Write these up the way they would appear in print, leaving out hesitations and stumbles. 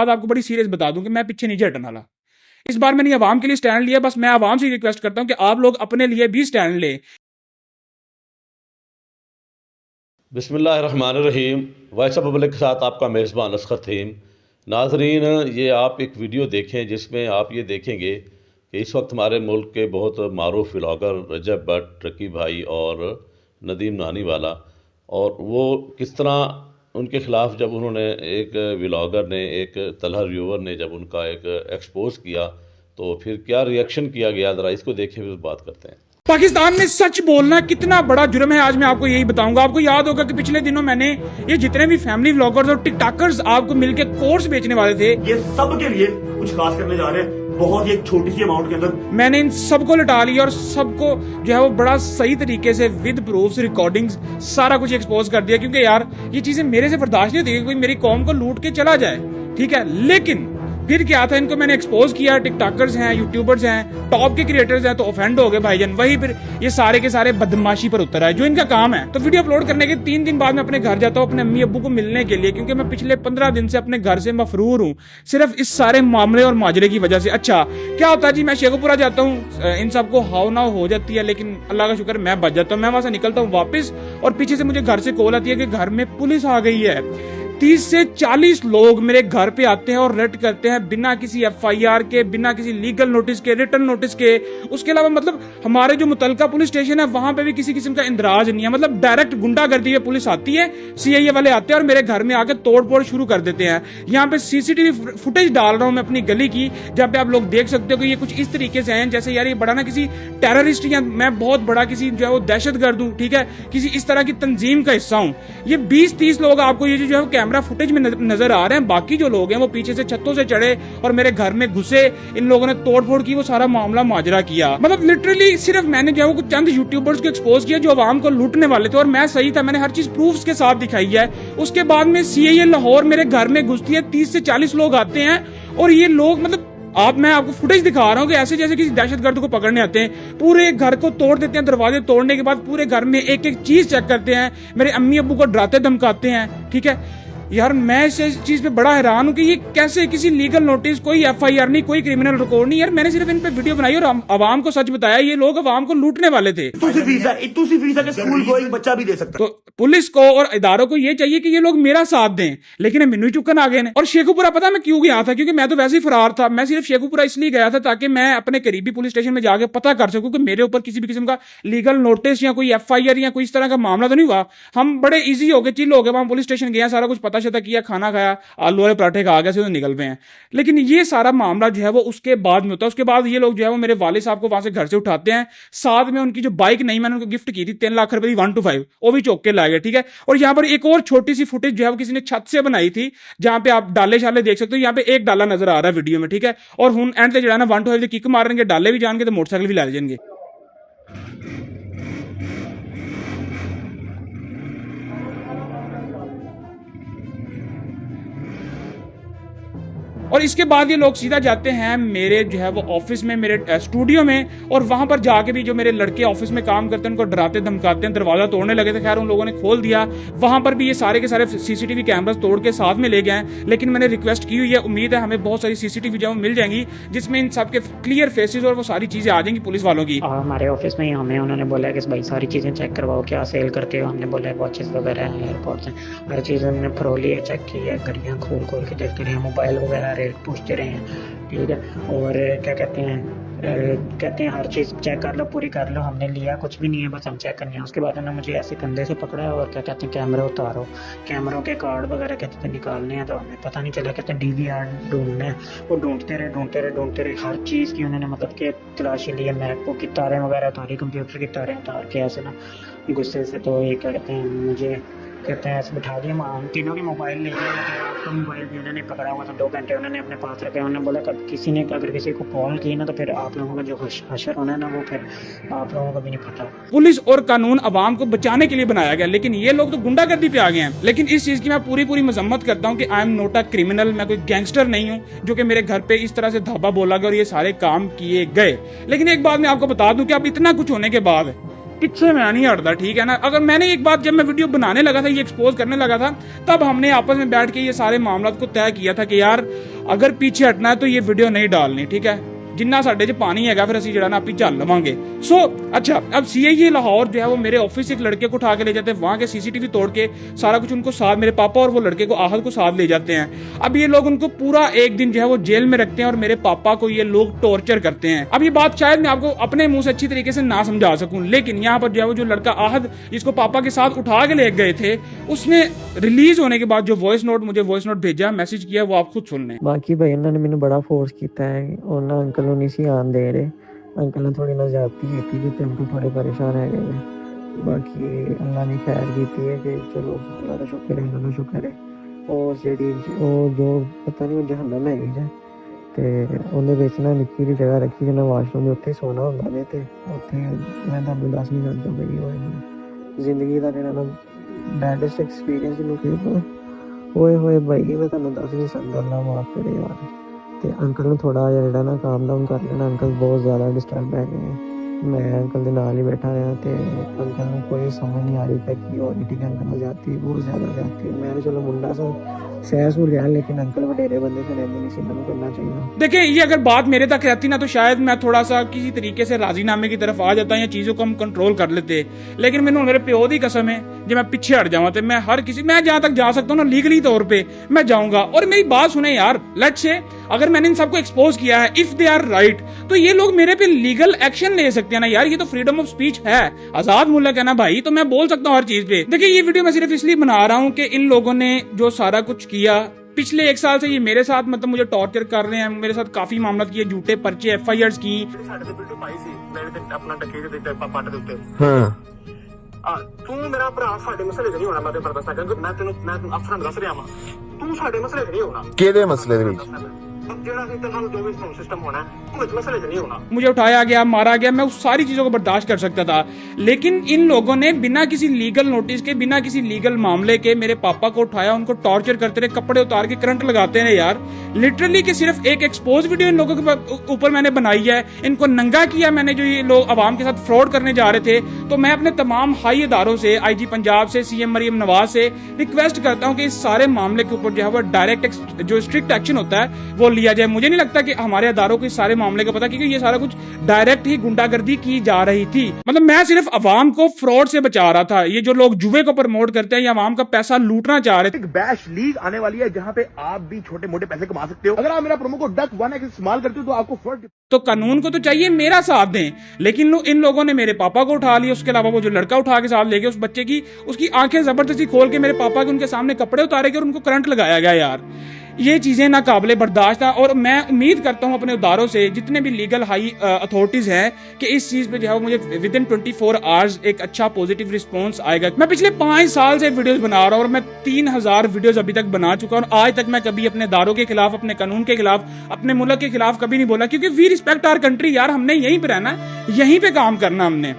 बात आपको बड़ी सीरियस बता दूं कि मैं पीछे नहीं हटने वाला। इस बार मैंने आवाम के लिए स्टैंड लिया। बस मैं आवाम से रिक्वेस्ट करता हूं कि आप लोग अपने लिए भी स्टैंड लें। बिस्मिल्लाहिर्रहमानिर्रहीम। वॉइस ऑफ पब्लिक के साथ आपका मेज़बान असगर थीम। नाजरीन, ये आप एक वीडियो देखें जिसमें आप ये देखेंगे कि इस वक्त हमारे मुल्क के बहुत मारूफ व्लॉगर रजब भट्ट, ट्रकी भाई और नदीम नानी वाला, और वो किस तरह उनके ख़िलाफ़ जब उन्होंने एक व्लॉगर ने, एक तलहा व्यूवर ने जब उनका एक एक्सपोज़ किया तो फिर क्या रिएक्शन किया गया, ज़रा इसको देखें फिर बात करते हैं। पाकिस्तान में सच बोलना कितना बड़ा जुर्म है, आज मैं आपको यही बताऊंगा। आपको याद होगा कि पिछले दिनों मैंने ये जितने भी फैमिली व्लॉगर्स और टिकटॉकर्स आपको मिलके कोर्स बेचने वाले थे, ये सब के लिए कुछ खास करने जा रहे हैं, बहुत ही एक छोटी सी अमाउंट के अंदर। मैंने इन सबको लटा लिया और सबको जो है वो बड़ा सही तरीके से विद प्रूफ्स, रिकॉर्डिंग्स, सारा कुछ एक्सपोज कर दिया। क्योंकि यार ये चीजें मेरे से बर्दाश्त नहीं होती कि कोई मेरी कौम को लूट के चला जाए, ठीक है। लेकिन फिर क्या था, इनको मैंने एक्सपोज किया। टिकटॉकर्स हैं, यूट्यूबर्स हैं, टॉप के क्रिएटर्स हैं, तो ऑफेंड हो गए भाईजान। वही फिर ये सारे के सारे बदमाशी पर उतर आए जो इनका काम है। तो वीडियो अपलोड करने के 3 दिन बाद मैं अपने घर जाता हूँ अपने अम्मी अब्बू को मिलने के लिए, क्योंकि मैं पिछले 15 दिन से अपने घर से मफरूर हूँ सिर्फ इस सारे मामले और माजरे की वजह से। अच्छा क्या होता है जी, मैं शेखुपुरा जाता हूँ, इन सबको हाव नाव हो जाती है, लेकिन अल्लाह का शुक्र मैं बच जाता हूँ। मैं वहां से निकलता हूँ वापस और पीछे से मुझे घर से कॉल आती है कि घर में पुलिस आ गई है। 30 से 40 लोग मेरे घर पे आते हैं और रेड करते हैं बिना किसी FIR के, बिना किसी लीगल नोटिस के, रिटर्न नोटिस के। उसके अलावा मतलब हमारे जो मुतलका पुलिस स्टेशन है वहां पे भी किसी किस्म का इंदराज नहीं है। मतलब डायरेक्ट गुंडागर्दी में पुलिस आती है, CIA वाले आते हैं और मेरे घर में आके तोड़-फोड़ शुरू कर देते हैं। यहाँ पे CCTV फुटेज डाल रहा हूँ मैं अपनी गली की, जहाँ पे आप लोग देख सकते हो कि ये कुछ इस तरीके से हैं जैसे यार ये बड़ा ना किसी टेररिस्ट या मैं बहुत बड़ा किसी जो है वो दहशतगर्द हूँ, ठीक है, किसी इस तरह की तंजीम का हिस्सा हूँ। ये 20-30 लोग आपको ये जो है कैमरा फुटेज में नजर आ रहे हैं। बाकी जो लोग हैं वो पीछे से छतों से चढ़े और मेरे घर में घुसे, इन लोगों ने तोड़फोड़ की, वो सारा मामला माजरा किया। मतलब लिटरली सिर्फ मैंने जो है वो कुछ चंद यूट्यूबर्स को एक्सपोज किया जो आवाम को लूटने वाले थे, और मैं सही था, मैंने हर चीज प्रूफ्स के साथ दिखाई है। उसके बाद में CIA लाहौर मेरे घर में घुसती है, 30 से 40 लोग आते हैं और ये लोग मतलब मैं आपको फुटेज दिखा रहा हूँ कि ऐसे जैसे किसी दहशतगर्द को पकड़ने आते हैं, पूरे घर को तोड़ देते हैं। दरवाजे तोड़ने के बाद पूरे घर में एक एक चीज चेक करते हैं, मेरे अम्मी अब्बू को डराते धमकाते हैं, ठीक है। यार मैं इस चीज पे बड़ा हैरान हूं कि ये कैसे किसी लीगल नोटिस, कोई FIR नहीं, कोई क्रिमिनल रिकॉर्ड नहीं। यार मैंने सिर्फ इन पे वीडियो बनाई और आवाम को सच बताया, ये लोग आवाम को लूटने वाले थे। इतू सी फीस है कि स्कूल को एक बच्चा भी दे सकता है। तो पुलिस को और इदारों को ये चाहिए कि ये लोग मेरा साथ दें, लेकिन मैनू ही चुकन आ गए ने। और शेखुपुरा पता मैं क्यों गया था, क्योंकि मैं तो वैसे ही फरार था। मैं सिर्फ शेखुपुरा इसलिए गया था ताकि मैं अपने करीबी पुलिस स्टेशन में जाके पता कर सकूं कि मेरे ऊपर किसी भी किस्म का लीगल नोटिस या कोई FIR या कोई इस तरह का मामला तो नहीं हुआ। हम बड़े ईजी हो गए, चिल हो गए, वहां पुलिस स्टेशन गया, सारा कुछ पता शता किया, खाना खाया, आलू वाले पराठे खा गए, सीधे निकल गए हैं। लेकिन ये सारा मामला जो है वो उसके बाद में होता है। उसके बाद ये लोग जो है वो मेरे वाले साहब को वहां से घर से उठाते हैं, साथ में उनकी जो बाइक नहीं मैंने उनको गिफ्ट की थी 3 लाख रुपए की 1 to 5, वो भी चौक के ला गए, ठीक है। और यहाँ पर एक और छोटी सी फुटेज जो है वो किसी ने छत से बनाई थी, जहां पे आप डाले शाले देख सकते हो। यहाँ पे एक डाला नजर आ रहा है वीडियो में, ठीक है। और हुन एंड से जो है ना 1 to 5 किक मारेंगे, डाले भी जाएंगे तो मोटरसाइकिल भी ला जाएंगे। और इसके बाद ये लोग सीधा जाते हैं मेरे जो है वो ऑफिस में, मेरे स्टूडियो में, और वहां पर जाके भी जो मेरे लड़के ऑफिस में काम करते हैं उनको डराते धमकाते हैं, दरवाजा तोड़ने लगे थे। खैर उन लोगों ने खोल दिया, वहां पर भी ये सारे के सारे CCTV कैमरास तोड़ के साथ में ले गए हैं। लेकिन मैंने रिक्वेस्ट की हुई है, उम्मीद है हमें बहुत सारी CCTV जो मिल जाएंगी जिसमें इन सब के क्लियर फेसेस और वो सारी चीजें आ जाएंगी पुलिस वालों की। हमारे ऑफिस में हमें उन्होंने बोला कि भाई सारी चीज़ें चेक करवाओ, क्या सेल करते हो। हमने बोला वॉचेस वगैरह हैं, एयरपोर्ट्स हैं, हर चीज़ हमने फरोली है, चेक की है, घड़ियाँ खोल खोल के देखते रहे, मोबाइल वगैरह रेट पूछते रहे हैं, ठीक है। और क्या कहते हैं हर चीज़ चेक कर लो, पूरी कर लो। हमने लिया कुछ भी नहीं है, बस हम चेक करनी है। उसके बाद उन्होंने मुझे ऐसे कंधे से पकड़ा और क्या कहते हैं कैमरे उतारो, कैमरों के कार्ड वगैरह कहते थे निकालने हैं, तो हमें पता नहीं चला। कहते हैं DVR ढूंढना है, वो ढूंढते रहे हर चीज़ की उन्होंने मतलब कि तलाशी ली है। मैकबुक की तारें वगैरह उतारी, कंप्यूटर की तारें उतार के ऐसे ना गुस्से से। तो ये क्या कहते हैं मुझे कहते हैं ऐसे बिठा दिया, हम तीनों के मोबाइल ले गए। आपका मोबाइल भी उन्होंने पकड़ा हुआ था, 2 घंटे उन्होंने अपने पास रखे। उन्होंने बोला किसी ने अगर किसी को कॉल की ना तो फिर आप लोगों का जो हशर होना है ना वो फिर आप लोगों को भी नहीं पता। पुलिस और कानून आवाम को बचाने के लिए बनाया गया, लेकिन ये लोग तो गुंडागर्दी पे आ गए हैं। लेकिन इस चीज की मैं पूरी मजम्मत करता हूँ कि I am not a criminal, मैं कोई गैंगस्टर नहीं हूँ जो कि मेरे घर पे इस तरह से धाबा बोला गया और ये सारे काम किए गए। लेकिन एक बात मैं आपको बता दूं कि अब इतना कुछ होने के बाद पीछे मैं नहीं हटता, ठीक है ना। अगर मैंने एक बात, जब मैं वीडियो बनाने लगा था, ये एक्सपोज करने लगा था, तब हमने आपस में बैठ के ये सारे मामला को तय किया था कि यार अगर पीछे हटना है तो ये वीडियो नहीं डालनी, ठीक है। जिन्ना साडे च पानी है फिर असं जरा ना आप चल लवांगे। सो अच्छा, अब CIA लाहौर जो है वो मेरे ऑफिस से एक लड़के को उठा के ले जाते हैं, वहाँ के CCTV तोड़ के सारा कुछ उनको साथ, मेरे पापा और वो लड़के को, आहद को साथ ले जाते हैं। अब ये लोग उनको पूरा एक दिन जो है वो जेल में रखते हैं और मेरे पापा को ये लोग टॉर्चर करते हैं। अब ये बात शायद मैं आपको अपने मुंह से अच्छी तरीके से ना समझा सकूं, लेकिन यहाँ पर जो है वो जो लड़का आहद जिसको पापा के साथ उठा के ले गए थे, उसने रिलीज होने के बाद जो मुझे वॉइस नोट भेजा, मैसेज किया, वो आप खुद सुन लें। बाकी भाई उन्होंने मैंने बड़ा फोर्स किया है, उन्होंने अंकल ਨੂੰ नहीं सी आन दे रहे, अंकल ने थोड़ी ना ज्यादती की थी, तो थोड़े परेशान है गए। बाकी अल्लाह ने खैर की है कि चलो अल्लाह का शुक्र है। और ਜਿਹੜੀ ਉਹ ਜੋ ਪਤਾ ਨਹੀਂ ਉਹ ਜਹੰਨਮ ਹੈਗੀ ਜਾਂ ਤੇ ਉਹਦੇ ਵਿੱਚ ਨਾ ਨਿੱਕੀ ਜਿਹੀ ਜਗ੍ਹਾ ਰੱਖੀ ਜਿਹਨਾਂ ਵਾਸ਼ਰੂਮ ਦੇ ਉੱਥੇ ਸੋਣਾ ਹੁੰਦਾ ਨੇ, ਤੇ ਉੱਥੇ ਮੈਂ ਤੁਹਾਨੂੰ ਦੱਸ ਨਹੀਂ ਸਕਦਾ ਬਈ ਉਹ ਜ਼ਿੰਦਗੀ ਦਾ ਜਿਹੜਾ ਨਾ ਬੈਡੈਸਟ ਐਕਸਪੀਰੀਅੰਸ ਨੂੰ ਕਿਹਾ ਓਏ ਹੋਏ ਭਾਈ, ਮੈਂ ਤੁਹਾਨੂੰ ਦੱਸ ਨਹੀਂ ਸਕਦਾ, ਅੱਲਾਹ ਮਾਫ करे यार। ਤੇ ਅੰਕਲ ਨੂੰ ਥੋੜਾ ਜਿਹਾ ਜਿਹੜਾ ਨਾ ਕਾਮ ਡਾਊਨ ਕਰ ਲੈਣਾ, ਅੰਕਲ ਬਹੁਤ ਜ਼ਿਆਦਾ ਡਿਸਟਰਬ ਹੈ ਗਏ। मैं अंकल के नाल ही बैठा है, तो अंकल में कोई समझ नहीं आ रही था कि और ठीक है अंकल जाती बहुत ज़्यादा जाती है। मैंने चलो मुंडा सा सहस हो गया, लेकिन अंकल वडेरे बंदे से नहीं करना चाहिए। देखिए, ये अगर बात मेरे तक रहती ना तो शायद मैं थोड़ा सा किसी तरीके से राजीनामे की तरफ आ जाता या चीज़ों को हम कंट्रोल कर लेते, लेकिन मैंने मेरे प्यो की कसम है, जब मैं पीछे हट जाऊँ तो मैं हर किसी, मैं जहाँ तक जा सकता हूँ ना लीगली तौर पर मैं जाऊँगा। और मेरी बात सुने यार, लेट्स से अगर मैंने इन सबको एक्सपोज किया है, इफ दे आर राइट, तो ये लोग मेरे पे लीगल एक्शन ले सकते हैं ना यार। ये तो फ्रीडम ऑफ स्पीच है, आजाद मुल्क है ना भाई, तो मैं बोल सकता हूँ हर चीज पे। देखिए, ये वीडियो मैं सिर्फ इसलिए बना रहा हूँ कि इन लोगों ने जो सारा कुछ किया पिछले 1 साल से, ये मेरे साथ मतलब मुझे टॉर्चर कर रहे हैं, मेरे साथ काफी मामला किए, झूठे पर्चे FIRs की। अपना टके ਦੇ ਪੱਟ ਦੇ ਉੱਤੇ ਹਾਂ ਤੂੰ ਮੇਰਾ ਭਰਾ ਸਾਡੇ ਮਸਲੇ 'ਚ ਨਹੀਂ ਹੋਣਾ। ਮੈਂ ਤੇ ਪਰਦਾ ਸਾਂ, ਮੈਂ ਤੈਨੂੰ ਅਫਸਰਾਂ ਨੂੰ ਦੱਸ ਰਿਹਾ ਵਾਂ, ਤੂੰ ਸਾਡੇ ਮਸਲੇ 'ਚ ਨਹੀਂ ਹੋਣਾ। ਕਿਹਦੇ ਮਸਲੇ ਦੇ ਵਿੱਚ? ਜਿਹੜਾ ਸਿਸਟਮ सिस्टम होना है उस मसले 'ਚ नहीं होना। मुझे उठाया गया, मारा गया, मैं उस सारी चीजों को बर्दाश्त कर सकता था, लेकिन इन लोगों ने बिना किसी लीगल नोटिस के, बिना किसी लीगल मामले के मेरे पापा को उठाया, उनको टॉर्चर करते रहे, कपड़े उतार के करंट लगाते रहे यार, लिटरली कि सिर्फ एक एक्सपोज वीडियो इन लोगों के ऊपर मैंने बनाई है, इनको नंगा किया मैंने। जो ये लोग अवाम के साथ फ्रॉड करने जा रहे थे, तो मैं अपने तमाम हाई अदारों से, IG पंजाब से, CM मरियम नवाज से रिक्वेस्ट करता हूँ कि इस सारे मामले के ऊपर जो है वो डायरेक्ट जो स्ट्रिक्ट एक्शन होता है वो लिया जाए। मुझे नहीं लगता कि हमारे अदारों को इस सारे मामले का पता, क्योंकि ये सारा कुछ डायरेक्ट ही गुंडागर्दी की जा रही थी। मतलब मैं सिर्फ अवाम को फ्रॉड से बचा रहा था। ये जो लोग जुए को प्रमोट करते हैं या अवाम का पैसा लूटना चाह रहे थे। एक बैश लीग आने वाली है जहां पे आप भी छोटे मोटे पैसे कमा सकते हो। अगर आप मेरा प्रोमो कोड DUCK1X इस्तेमाल करते हो तो आपको फ्रॉड। तो कानून को तो चाहिए मेरा साथ दें, लेकिन इन लोगों ने मेरे पापा को उठा लिया, उसके अलावा वो जो लड़का उठा के साथ ले गए, उस बच्चे की उसकी आंखें जबरदस्ती खोल के मेरे पापा के उनके सामने कपड़े उतारे गए और उनको करंट लगाया गया यार। ये चीजें नाकाबिले बर्दाश्त था, और मैं उम्मीद करता हूं अपने उदारों से, जितने भी लीगल हाई अथॉरिटीज हैं, कि इस चीज पे जो है मुझे विद इन 24 आवर्स एक अच्छा पॉजिटिव रिस्पांस आएगा। मैं पिछले 5 साल से वीडियोस बना रहा हूं और मैं 3000 वीडियोस अभी तक बना चुका हूं, और आज तक मैं कभी अपने इदारों के खिलाफ, अपने कानून के खिलाफ, अपने मुल्क के खिलाफ कभी नहीं बोला, क्योंकि वी रिस्पेक्ट आवर कंट्री यार। हमने यहीं पे रहना, यहीं पे काम करना हमने।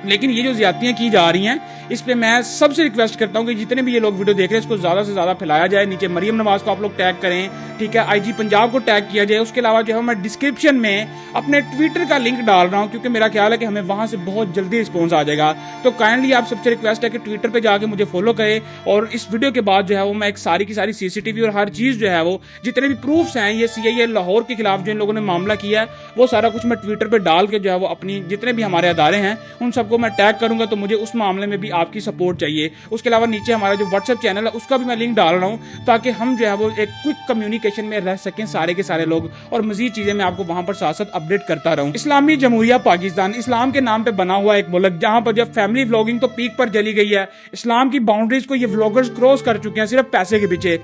लेकिन ये जो ज्यादतियां की जा रही हैं, इस पे मैं सबसे रिक्वेस्ट करता हूं कि जितने भी ये लोग वीडियो देख रहे हैं, इसको ज्यादा से ज्यादा फैलाया जाए। नीचे मरियम नवाज को आप लोग टैग करें, ठीक है, IG पंजाब को टैग किया जाए। उसके अलावा जो है मैं डिस्क्रिप्शन में अपने ट्विटर का लिंक डाल रहा हूं, क्योंकि मेरा ख्याल है कि हमें वहां से बहुत जल्दी रिस्पॉन्स आ जाएगा। तो काइंडली आप सबसे रिक्वेस्ट है कि ट्विटर पर जाके मुझे फॉलो करें, और इस वीडियो के बाद जो है वो मैं एक सारी की सारी CCTV और हर चीज जो है वो जितने भी प्रूफ्स हैं ये CIA लाहौर के खिलाफ जो इन लोगों ने मामला किया है, वो सारा कुछ मैं ट्विटर पर डाल के जो है वो अपनी जितने भी हमारे अदारे हैं उन सबको मैं टैग करूंगा। तो मुझे उस मामले में भी आपकी सपोर्ट चाहिए। उसके अलावा नीचे हमारा जो WhatsApp चैनल है उसका भी मैं लिंक डाल रहा हूं, ताकि हम जो है वो एक क्विक कम्युनिकेशन में रह सकें सारे के सारे लोग, और मजीद चीजें मैं आपको वहां पर साथ साथ अपडेट करता रहूं। इस्लामी जमहूरिया पाकिस्तान, इस्लाम के नाम पे बना हुआ एक मुल्क, जहां पर जब फैमिली व्लॉगिंग तो पीक पर चली गई है, इस्लाम की बाउंड्रीज को ये व्लॉगर्स क्रॉस कर चुके हैं सिर्फ पैसे के पीछे।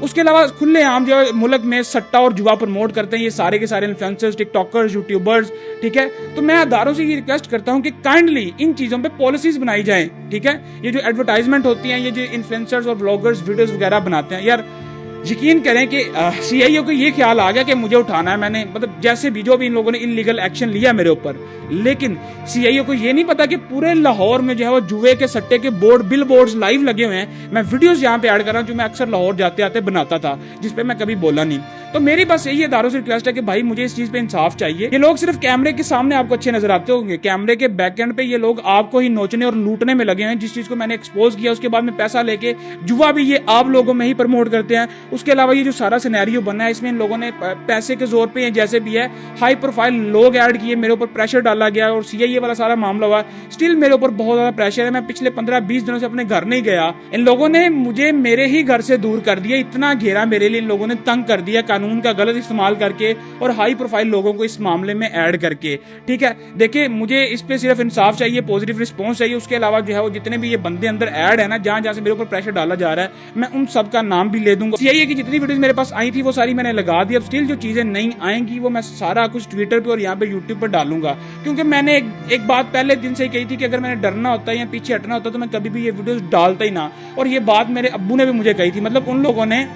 उसके अलावा खुले आम जो मुल्क में सट्टा और जुआ प्रमोट करते हैं ये सारे के सारे इन्फ्लुएंसर्स, टिकटॉकर्स, यूट्यूबर्स, ठीक है। तो मैं अदारों से ये रिक्वेस्ट करता हूं कि काइंडली इन चीजों पे पॉलिसीज बनाई जाए, ठीक है। ये जो एडवर्टाइजमेंट होती हैं, ये जो इन्फ्लुएंसर्स और ब्लॉगर्स वीडियोस वगैरह बनाते हैं यार, यकीन करें कि सीआईए को ये ख्याल आ गया कि मुझे उठाना है। मैंने मतलब जैसे भी जो भी इन लोगों ने इलीगल एक्शन लिया मेरे ऊपर, लेकिन सीआईए को ये नहीं पता कि पूरे लाहौर में जो है वो जुए के सट्टे के बिल बोर्ड्स लाइव लगे हुए हैं। मैं वीडियोस यहाँ पे ऐड कर रहा हूँ जो मैं अक्सर लाहौर जाते आते बनाता था, जिसपे मैं कभी बोला नहीं। तो मेरी बस यही इदारों से रिक्वेस्ट है कि भाई मुझे इस चीज पे इंसाफ चाहिए। ये लोग सिर्फ कैमरे के सामने आपको अच्छे नजर आते होंगे, कैमरे के बैकएंड पे ये लोग आपको ही नोचने और लूटने में लगे हैं। जिस चीज को मैंने एक्सपोज किया उसके बाद में पैसा लेके जुआ भी ये आप लोगों में ही प्रमोट करते हैं। उसके अलावा ये जो सारा सिनेरियो बना है इसमें इन लोगों ने पैसे के जोर पे जैसे भी है हाई प्रोफाइल लोग ऐड किए, मेरे ऊपर प्रेशर डाला गया और सीआईए वाला सारा मामला हुआ। स्टिल मेरे ऊपर बहुत ज्यादा प्रेशर है। मैं पिछले 15-20 दिनों से अपने घर नहीं गया। इन लोगों ने मुझे मेरे ही घर से दूर कर दिया, इतना घेरा मेरे लिए इन लोगों ने तंग कर दिया कानून का गलत इस्तेमाल करके और हाई प्रोफाइल लोगों को इस मामले में ऐड करके। ठीक है, देखिए मुझे इस पे सिर्फ इंसाफ चाहिए, पॉजिटिव रिस्पॉन्स चाहिए। उसके अलावा जो है वो जितने भी ये बंदे अंदर ऐड है ना, जहां जहां से मेरे ऊपर प्रेशर डाला जा रहा है, मैं उन सब का नाम भी ले दूंगा। सीआईए की जितनी वीडियोस मेरे पास आई थी वो सारी मैंने लगा दी। अब स्टिल जो चीजें नहीं आएंगी वो मैं सारा कुछ ट्विटर पे और यहाँ पे यूट्यूब पर डालूंगा, क्योंकि मैंने एक बात पहले दिन से ही कही थी कि अगर मैंने डरना होता या पीछे हटना होता तो मैं कभी भी ये वीडियोस डालता ही ना। और ये बात मेरे अब्बू ने भी मुझे कही थी। मतलब उन लोगों ने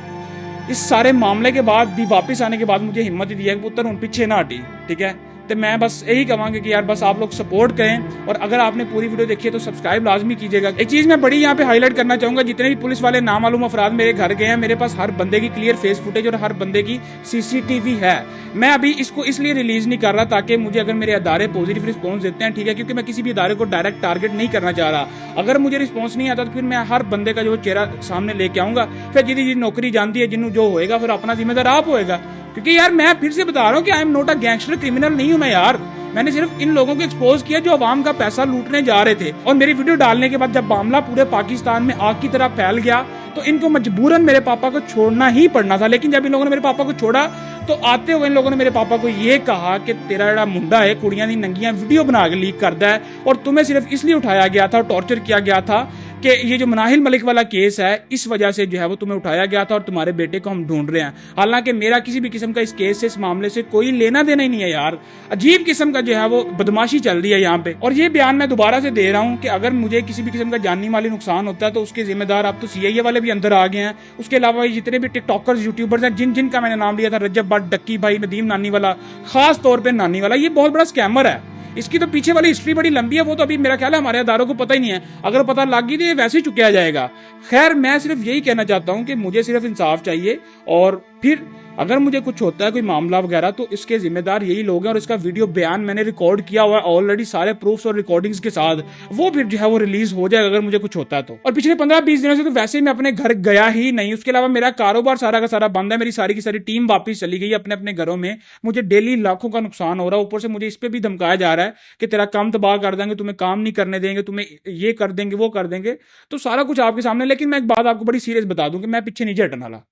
इस सारे मामले के बाद भी वापस आने के बाद मुझे हिम्मत ही दिया कि पुत्र उन पीछे ना हटी। ठीक है, तो मैं बस यही कहूँगा कि यार बस आप लोग सपोर्ट करें और अगर आपने पूरी वीडियो देखी है तो सब्सक्राइब लाजमी कीजिएगा। एक चीज मैं बड़ी यहाँ पे हाईलाइट करना चाहूंगा, जितने भी पुलिस वाले नामालूम अफराद मेरे घर गए हैं, मेरे पास हर बंदे की क्लियर फेस फुटेज और हर बंदे की सीसीटीवी है। मैं अभी इसको इसलिए रिलीज नहीं कर रहा ताकि मुझे अगर मेरे अदारे पॉजिटिव रिस्पॉन्स देते हैं, ठीक है, क्योंकि मैं किसी भी अदारे को डायरेक्ट टारगेट नहीं करना चाह रहा। अगर मुझे रिस्पॉन्स नहीं आता तो फिर मैं हर बंदे का जो चेहरा सामने लेके आऊंगा। फिर जिन्हें नौकरी जानती है, जिन्हों जो होएगा फिर अपना जिम्मेदार आप होएगा। क्योंकि यार मैं फिर से बता रहा हूँ कि I am not a gangster, criminal नहीं हूं मैं यार। मैंने सिर्फ इन लोगों को एक्सपोज किया जो अवाम का पैसा लूटने जा रहे थे। और मेरी वीडियो डालने के बाद जब मामला पूरे पाकिस्तान में आग की तरह फैल गया तो इनको मजबूरन मेरे पापा को छोड़ना ही पड़ना था। लेकिन जब इन लोगों ने मेरे पापा को छोड़ा तो आते हुए इन लोगों ने मेरे पापा को ये कहा कि तेरा जड़ा मुंडा है कुड़ियां दी नंगियां वीडियो बना के लीक करता है और तुम्हें सिर्फ इसलिए उठाया गया था और टॉर्चर किया गया था कि ये जो मनाहिल मलिक वाला केस है इस वजह से जो है वो तुम्हें उठाया गया था और तुम्हारे बेटे को हम ढूंढ रहे हैं। हालांकि मेरा किसी भी किस्म का इस केस से, इस मामले से कोई लेना देना ही नहीं है यार। अजीब किस्म का जो है वो बदमाशी चल रही है यहाँ पे। और ये बयान मैं दोबारा से दे रहा हूँ कि अगर मुझे किसी भी किस्म का जानी माली नुकसान होता है तो उसके जिम्मेदार अब तो सीआईए वाले भी अंदर आ गए हैं। उसके अलावा जितने भी टिकटॉकर्स, यूट्यूबर्स हैं, जिनका मैंने नाम लिया था, रजब भट्ट, डक्की भाई, नदीम नानी वाला, खास तौर पर नानी वाला, ये बहुत बड़ा स्कैमर है। इसकी तो पीछे वाली हिस्ट्री बड़ी लंबी है, वो तो अभी मेरा ख्याल है हमारे अदारों को पता ही नहीं है। अगर पता लग गई तो ये वैसे ही चुकाया जाएगा। खैर मैं सिर्फ यही कहना चाहता हूं कि मुझे सिर्फ इंसाफ चाहिए और फिर अगर मुझे कुछ होता है कोई मामला वगैरह तो इसके जिम्मेदार यही लोग हैं। और इसका वीडियो बयान मैंने रिकॉर्ड किया हुआ है ऑलरेडी सारे प्रूफ्स और रिकॉर्डिंग्स के साथ, वो फिर जो है वो रिलीज हो जाएगा अगर मुझे कुछ होता है तो। और पिछले 15-20 दिनों से तो वैसे ही मैं अपने घर गया ही नहीं। उसके अलावा मेरा कारोबार सारा का सारा बंद है। मेरी सारी की सारी टीम वापस चली गई अपने अपने घरों में। मुझे डेली लाखों का नुकसान हो रहा है। ऊपर से मुझे इस पे भी धमकाया जा रहा है कि तेरा काम तबाह कर देंगे, तुम्हें काम नहीं करने देंगे, तुम्हें ये कर देंगे, वो कर देंगे। तो सारा कुछ आपके सामने। लेकिन मैं एक बात आपको बड़ी सीरियस बता दूं कि मैं पीछे नहीं हटने वाला।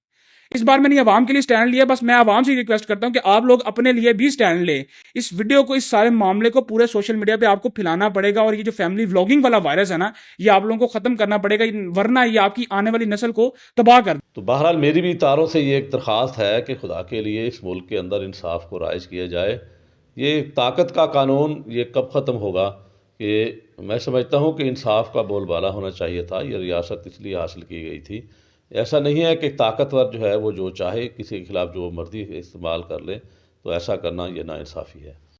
इस बार मैंने आवाम के लिए स्टैंड लिया। बस मैं आवाम से रिक्वेस्ट करता हूं कि आप लोग अपने लिए भी स्टैंड लें। इस वीडियो को, इस सारे मामले को पूरे सोशल मीडिया पे आपको फैलाना पड़ेगा। और ये जो फैमिली व्लॉगिंग वाला वायरस है ना, ये आप लोगों को खत्म करना पड़ेगा, वरना ये आपकी आने वाली नस्ल को तबाह कर। तो बहरहाल मेरी भी तारों से ये एक दरख्वास्त है कि खुदा के लिए इस मुल्क के अंदर इंसाफ को राइज किया जाए। ये ताकत का कानून ये कब ख़त्म होगा कि मैं समझता हूँ कि इंसाफ का बोलबाला होना चाहिए था। ये रियासत इसलिए हासिल की गई थी। ऐसा नहीं है कि ताकतवर जो है वो जो चाहे किसी के खिलाफ जो मर्जी इस्तेमाल कर ले, तो ऐसा करना ये नाइंसाफ़ी है।